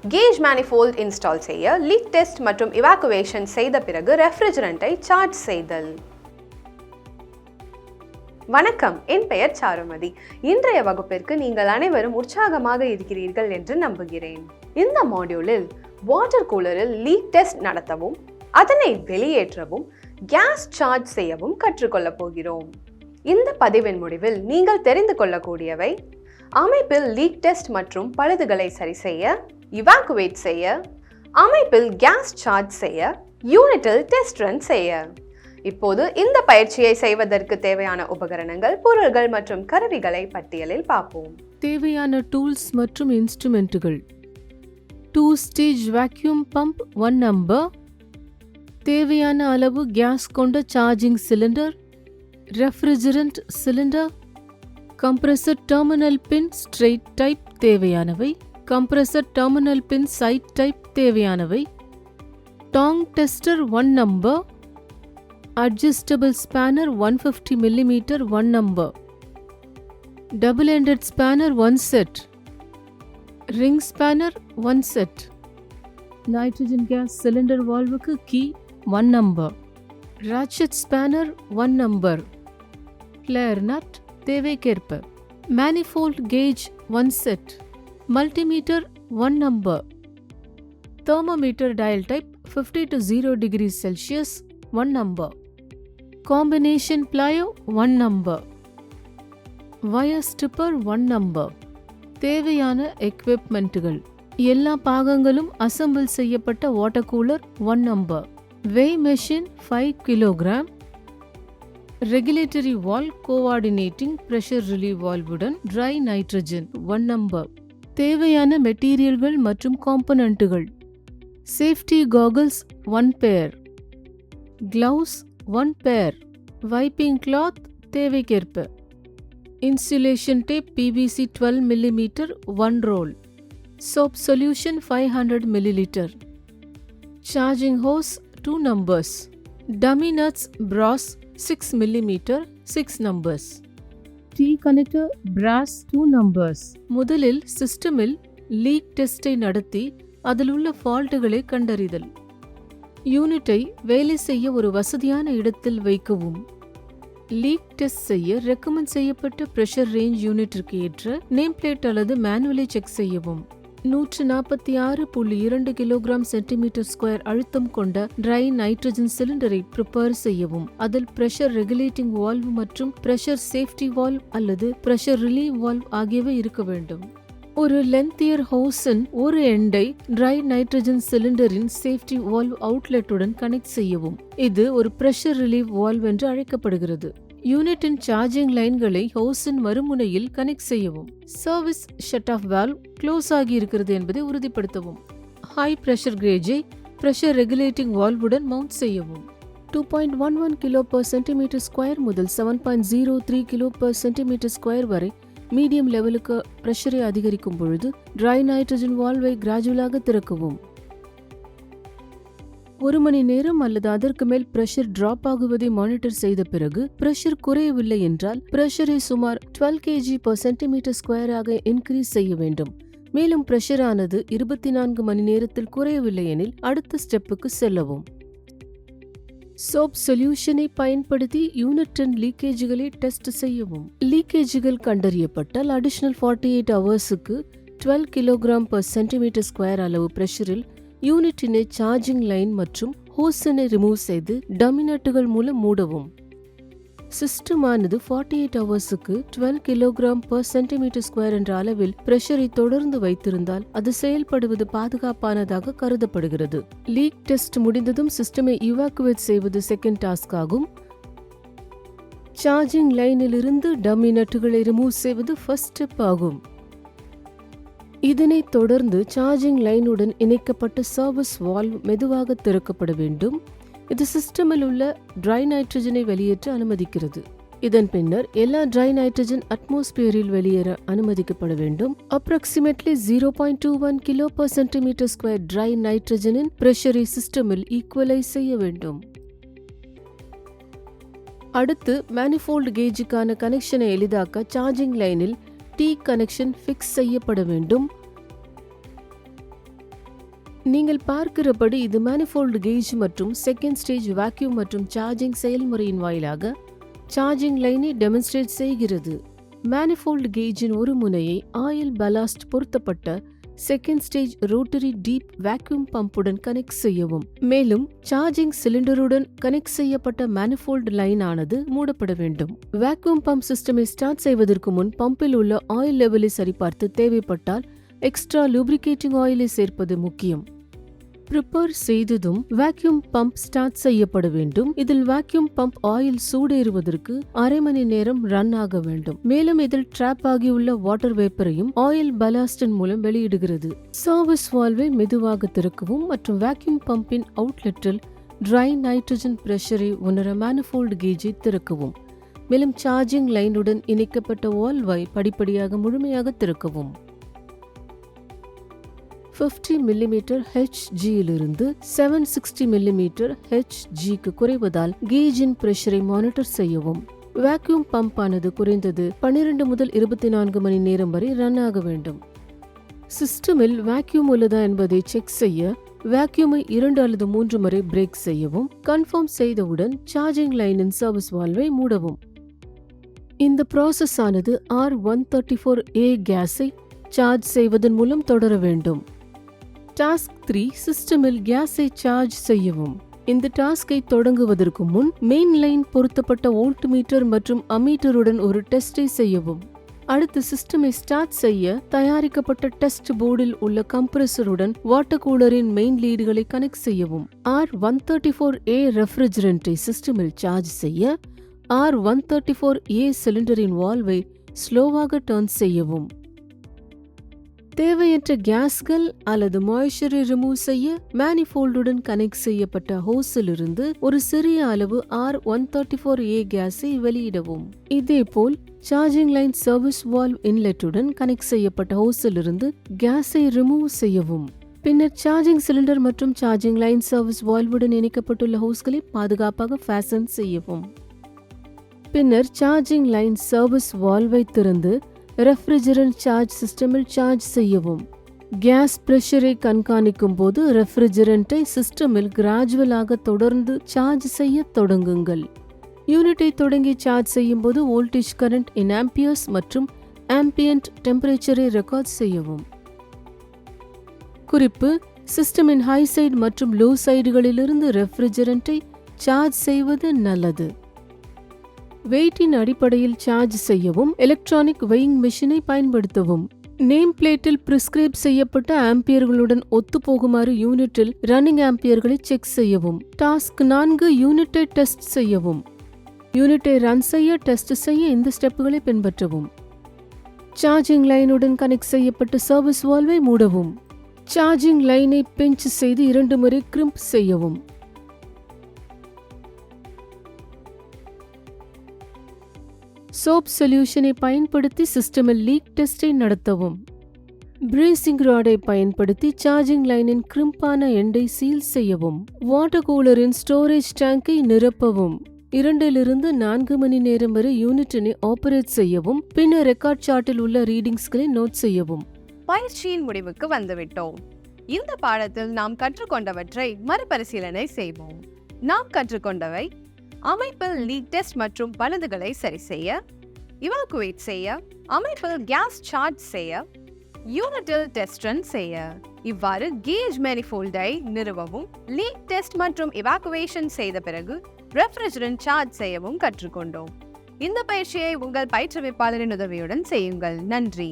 Gauge Manifold install செய்ய, league test மற்றும் Evacuation செய்த பிறகு ரெஃப்ரிஜரண்ட்டை சார்ஜ் செய்தல். வணக்கம், என் பெயர் சாருமதி. இன்றைய வகுப்பிற்கு நீங்கள் அனைவரும் உற்சாகமாக இருக்கிறீர்கள் என்று நம்புகிறேன். இந்த மாடியூலில் வாட்டர் கூலரில் லீக் டெஸ்ட் நடத்தவும், அதனை வெளியேற்றவும், கேஸ் சார்ஜ் செய்யவும் கற்றுக்கொள்ளப் போகிறோம். இந்த பதிவின் முடிவில் நீங்கள் தெரிந்து கொள்ளக்கூடியவை: அமைப்பில் லீக் டெஸ்ட் மற்றும் பழுதுகளை சரி செய்ய, இவாக்குவேட் செய்ய, அமைப்பில் கேஸ் சார்ஜ் செய்ய, யூனிட்டில் டெஸ்ட் ரன் செய்ய. இப்போது இந்த பயிற்சியை செய்வதற்கு தேவையான உபகரணங்கள், பொருள்கள் மற்றும் கருவிகளை பட்டியலில் பார்ப்போம். தேவையான டூல்ஸ் மற்றும் இன்ஸ்ட்ருமெண்ட்டுகள்: 2 ஸ்டேஜ் வேக்யூம் பம்ப் 1 நம்பர், தேவையான அளவு கேஸ் கொண்ட charging cylinder, refrigerant cylinder, compressor terminal pin straight type தேவையானவை, compressor terminal pin side type தேவையானவை, tong tester 1 number, adjustable spanner 150 mm 1 number, double ended spanner 1 set, ring spanner 1 set, nitrogen gas cylinder வால்வுக்கு key 1 number, ratchet spanner 1 number, flare nut தேவைக்கேற்ப, manifold gauge 1 set, multimeter 1 number, thermometer dial type 50 to 0 degrees Celsius 1 number, combination plier 1 number, wire stripper 1 number. தேவையான எக்விப்மெண்ட்டுகள்: எல்லா பாகங்களும் assemble செய்யப்பட்ட water cooler 1 number, weigh machine 5 kg, regulatory valve coordinating pressure relief வால்வுடன் dry nitrogen 1 number. தேவையான மெட்டீரியல்கள் மற்றும் காம்பனன்ட்டுகள்: safety goggles 1 pair, gloves 1 pair, wiping cloth தேவைக்கேற்ப, insulation tape PVC 12 mm 1 roll, soap solution 500 ml, charging hose 2 numbers, dummy nuts brass 6 mm 6 numbers, T connector brass 2 numbers. முதலில் சிஸ்டமில் league டெஸ்டை நடத்தி அதில் உள்ள ஃபால்ட்டுகளை கண்டறிதல். யூனிட்டை வேலை செய்ய ஒரு வசதியான இடத்தில் வைக்கவும். லீக் டெஸ்ட் செய்ய ரெக்கமெண்ட் செய்யப்பட்ட பிரஷர் ரேஞ்ச் யூனிட்டிற்கு ஏற்ற நேம் பிளேட் அல்லது மேனுவலை செக் செய்யவும். 146.2 kg/cm² அழுத்தம் கொண்ட ட்ரை நைட்ரஜன் சிலிண்டரை ப்ரிப்பேர் செய்யவும். அதில் பிரஷர் ரெகுலேட்டிங் வால்வ் மற்றும் பிரஷர் சேஃப்டி வால்வ் அல்லது பிரஷர் ரிலீவ் வால்வ் ஆகியவை இருக்க வேண்டும். ஒரு லென்த்தியர் ஹோஸின் ஒரு எண்டை ட்ரை நைட்ரஜன் சிலிண்டரின் சேஃப்டி வால்வ் அவுட்லெட்டுடன் கனெக்ட் செய்யவும். இது ஒரு பிரஷர் ரிலீவ் வால்வ் என்று அழைக்கப்படுகிறது. யூனிட்டின் சார்ஜிங் லைன்களை ஹோஸின் மறுமுனையில் கனெக்ட் செய்யவும். Service shut off valve close ஆகி இருக்கிறது என்பதை உறுதிப்படுத்தவும். ஹை பிரஷர் கேஜை பிரஷர் ரெகுலேட்டிங் வால்வுடன் மவுண்ட் செய்யவும். 2.11 kg/cm² முதல் 7.03 kg/cm² வரை மீடியம் லெவலுக்கு பிரஷரை அதிகரிக்கும் பொழுது ட்ரை நைட்ரஜன் வால்வை கிராஜுவலாக திறக்கவும். 1 மணி நேரம் அல்லது அதற்கு மேல் பிரஷர் டிராப் ஆகுவதை மானிட்டர் செய்த பிறகு பிரஷர் குறையவில்லை என்றால் பிரஷரை சுமார் 12 kg/cm² ஆக இன்க்ரீஸ் செய்ய வேண்டும். மேலும் பிரஷரானது 24 மணி நேரத்தில் குறையவில்லை எனில் அடுத்த ஸ்டெப்புக்கு செல்லவும். சோப் சொல்யூஷனை பயன்படுத்தி யூனிட்டின் லீக்கேஜ்களை டெஸ்ட் செய்யவும். லீக்கேஜ்கள் கண்டறியப்பட்டால் அடிஷனல் 48 ஹவர்ஸுக்கு 12 kg/cm² அளவு பிரஷரில் யூனிட்டினை சார்ஜிங் லைன் மற்றும் ஹோஸினை ரிமூவ் செய்து டம்மி நட்டுகள் மூலம் மூடவும். சிஸ்டமானது 48 ஹவர்ஸுக்கு 12 kg/cm² என்ற அளவில் பிரஷரை தொடர்ந்து வைத்திருந்தால் அது செயல்படுவது பாதுகாப்பானதாக கருதப்படுகிறது. லீக் டெஸ்ட் முடிந்ததும் சிஸ்டமை இவாக்குவேட் செய்வது செகண்ட் டாஸ்க் ஆகும். சார்ஜிங் லைனில் இருந்து டம்மி நட்டுகளை ரிமூவ் செய்வது ஃபர்ஸ்ட் ஸ்டெப் ஆகும். இதனைத் தொடர்ந்து சார்ஜிங் லைனுடன் இணைக்கப்பட்ட சர்வீஸ் வால்வ் மெதுவாக திறக்கப்பட வேண்டும். இது சிஸ்டமில் உள்ள ட்ரை நைட்ரஜனை வெளியேற்ற அனுமதிக்கிறது. இதன் பின்னர் எல்லா ட்ரை நைட்ரஜன் அட்மாஸ்பியரில் வெளியேற அனுமதிக்கப்பட வேண்டும். அப்ராக்சிமேட்லி 0.21 kg/cm² ட்ரை நைட்ரஜனின் பிரஷரை சிஸ்டமில் ஈக்குவலைஸ் செய்ய வேண்டும். அடுத்து மேனிஃபோல்ட் கேஜுக்கான கனெக்ஷனை எளிதாக்க சார்ஜிங் லைனில் T கனெக்ஷன் ஃபிக்ஸ் செய்யப்பட வேண்டும். நீங்கள் பார்க்கிறபடி இது manifold gauge மற்றும் செகண்ட் ஸ்டேஜ் vacuum மற்றும் சார்ஜிங் செயல்முறையின் வாயிலாக சார்ஜிங் லைனை டெமான்ஸ்ட்ரேட் செய்கிறது. manifold gaugeஇன் ஒரு முனையை ஆயில் ballast பொருத்தப்பட்ட second stage rotary deep vacuum பம்புடன் கனெக்ட் செய்யவும். மேலும் சார்ஜிங் சிலிண்டருடன் கனெக்ட் செய்யப்பட்ட manifold லைன் ஆனது மூடப்பட வேண்டும். வேக்யூம் பம்ப் சிஸ்டமை ஸ்டார்ட் செய்வதற்கு முன் பம்பில் உள்ள ஆயில் லெவலை சரிபார்த்து தேவைப்பட்டால் எக்ஸ்ட்ரா லூப்ரிகேட்டிங் ஆயிலை சேர்ப்பது முக்கியம். ப்ரிப்பேர் செய்ததும் வேக்யூம் பம்ப் ஸ்டார்ட் செய்யப்பட வேண்டும். இதில் வேக்யூம் பம்ப் ஆயில் சூடேறுவதற்கு அரை மணி நேரம் ரன் ஆக வேண்டும். மேலும் இதில் ட்ராப் ஆகியுள்ள வாட்டர் வேப்பரையும் ஆயில் பலாஸ்டின் மூலம் வெளியிடுகிறது. சர்வீஸ் வால்வை மெதுவாக திறக்கவும் மற்றும் வேக்யூம் பம்பின் அவுட்லெட்டில் ட்ரை நைட்ரஜன் பிரஷரை உணர manifold கேஜை திறக்கவும். மேலும் சார்ஜிங் லைனுடன் இணைக்கப்பட்ட வால்வை படிப்படியாக முழுமையாக திறக்கவும். 50 mm HGயிலிருந்து 760 mm HGக்கு குறைவதால் கேஜின் பிரஷரை மானிட்டர் செய்யவும். வேக்யூம் பம்ப் ஆனது குறைந்தது 12 முதல் 24 மணி நேரம் வரை ரன் ஆக வேண்டும். சிஸ்டமில் வேக்யூம் உள்ளதா என்பதை செக் செய்ய வேக்யூமை 2 அல்லது 3 முறை பிரேக் செய்யவும். கன்ஃபார்ம் செய்தவுடன் சார்ஜிங் லைனின் சர்வீஸ் வால்வை மூடவும். இந்த ப்ராசஸ் ஆனது R134A கேஸை சார்ஜ் செய்வதன் மூலம் தொடர வேண்டும். டாஸ்க் 3 சிஸ்டமில் கேஸை சார்ஜ் செய்யவும். இந்த டாஸ்கை தொடங்குவதற்கு முன் மெயின் லைன் பொருத்தப்பட்ட வோல்ட் மீட்டர் மற்றும் அம்மீட்டருடன் ஒரு டெஸ்டை செய்யவும். அடுத்து சிஸ்டமை ஸ்டார்ட் செய்ய தயாரிக்கப்பட்ட டெஸ்ட் போர்டில் உள்ள கம்ப்ரஸருடன் வாட்டர் கூலரின் மெயின் லீடுகளை கனெக்ட் செய்யவும். R134A ரெஃப்ரிஜரண்டை சிஸ்டமில் சார்ஜ் செய்ய R134A சிலிண்டரின் வால்வை ஸ்லோவாக டர்ன் செய்யவும். தேவையற்ற கேஸ்கள் அல்லது மாய்ஸ்சரை ரிமூவ் செய்ய manifoldுடன் கனெக்ட் செய்யப்பட்ட ஹோஸிலிருந்து ஒரு சிறிய அளவு R134A கேஸை வெளியிடவும். இதேபோல் சார்ஜிங் லைன் சர்வீஸ் வால்வ் இன்லெட்டுடன் கனெக்ட் செய்யப்பட்ட ஹோஸிலிருந்து கேஸை ரிமூவ் செய்யவும். பின்னர் சார்ஜிங் சிலிண்டர் மற்றும் சார்ஜிங் லைன் சர்வீஸ் வால்வுடன் இணைக்கப்பட்டுள்ள ஹோஸ்களை பாதுகாப்பாக ஃபேசன் செய்யவும். பின்னர் சார்ஜிங் லைன் சர்வீஸ் வால்வை திறந்து ரெஃப்ரிஜரண்ட் சார்ஜ் சிஸ்டமில் சார்ஜ் செய்யவும். கேஸ் பிரஷரை கண்காணிக்கும் போது ரெஃப்ரிஜரண்டை சிஸ்டமில் கிராஜுவலாக தொடர்ந்து சார்ஜ் செய்ய தொடங்குங்கள். யூனிட்டை தொடங்கி சார்ஜ் செய்யும் போது வோல்டேஜ் கரண்ட் இன் ஆம்பியர்ஸ் மற்றும் ஆம்பியன்ட் டெம்பரேச்சரை ரெக்கார்ட் செய்யவும். குறிப்பு: சிஸ்டமின் ஹை சைடு மற்றும் லோ சைடுகளிலிருந்து ரெஃப்ரிஜரண்டை சார்ஜ் செய்வது நல்லது. வெயிட்டின் அடிப்படையில் சார்ஜ் செய்யவும் எலக்ட்ரானிக் வெயிங் மெஷினை பயன்படுத்தவும். நேம் பிளேட்டில் பிரிஸ்கிரைப் செய்யப்பட்ட ஆம்பியர்களுடன் ஒத்துப்போகுமாறு யூனிட்டில் ரன்னிங் ஆம்பியர்களை செக் செய்யவும். டாஸ்க் 4 யூனிட்டை டெஸ்ட் செய்யவும். யூனிட்டை ரன் செய்ய டெஸ்ட் செய்ய இந்த ஸ்டெப்புகளை பின்பற்றவும். சார்ஜிங் லைனுடன் கனெக்ட் செய்யப்பட்ட சர்வீஸ் வால்வை மூடவும். சார்ஜிங் லைனை பிஞ்ச் செய்து 2 முறை கிரிம்ப் செய்யவும். சோப் சொல்யூஷனை பயன்படுத்தி சிஸ்டமில் லீக் டெஸ்டை நடத்தவும். பிரேசிங் ராடை பயன்படுத்தி சார்ஜிங் லைனின் கிரிம்பான எண்டை சீல் செய்யவும். வாட்டர் கூலரின் ஸ்டோரேஜ் டேங்கை நிரப்பவும். 2 to 4 மணி நேரம் வரை யூனிட்டினை ஆபரேட் செய்யவும். பின்னர் ரெக்கார்ட் சார்ட்டில் உள்ள ரீடிங்ஸ்களை நோட் செய்யவும். பயிற்சியின் முடிவுக்கு வந்துவிட்டோம். இந்த பாடத்தில் நாம் கற்றுக்கொண்டவற்றை மறுபரிசீலனை செய்வோம். நாம் கற்றுக்கொண்டவை: அமைப்பில் லீக் டெஸ்ட் மற்றும் பழுதுகளை சரி செய்ய, இவாக்குவேட் செய்ய, அமைப்பில் கேஸ் சார்ஜ் செய்ய, யூனிட்டில் டெஸ்ட் ரன் செய்ய. இவ்வாறு கேஜ் மேனிஃபோல்டை நிறுவவும், லீக் டெஸ்ட் மற்றும் இவாக்குவேஷன் செய்த பிறகு ரெஃப்ரிஜரண்ட் சார்ஜ் செய்யவும் கற்றுக்கொண்டோம். இந்த பயிற்சியை உங்கள் பயிற்றுவிப்பாளரின் உதவியுடன் செய்யுங்கள். நன்றி.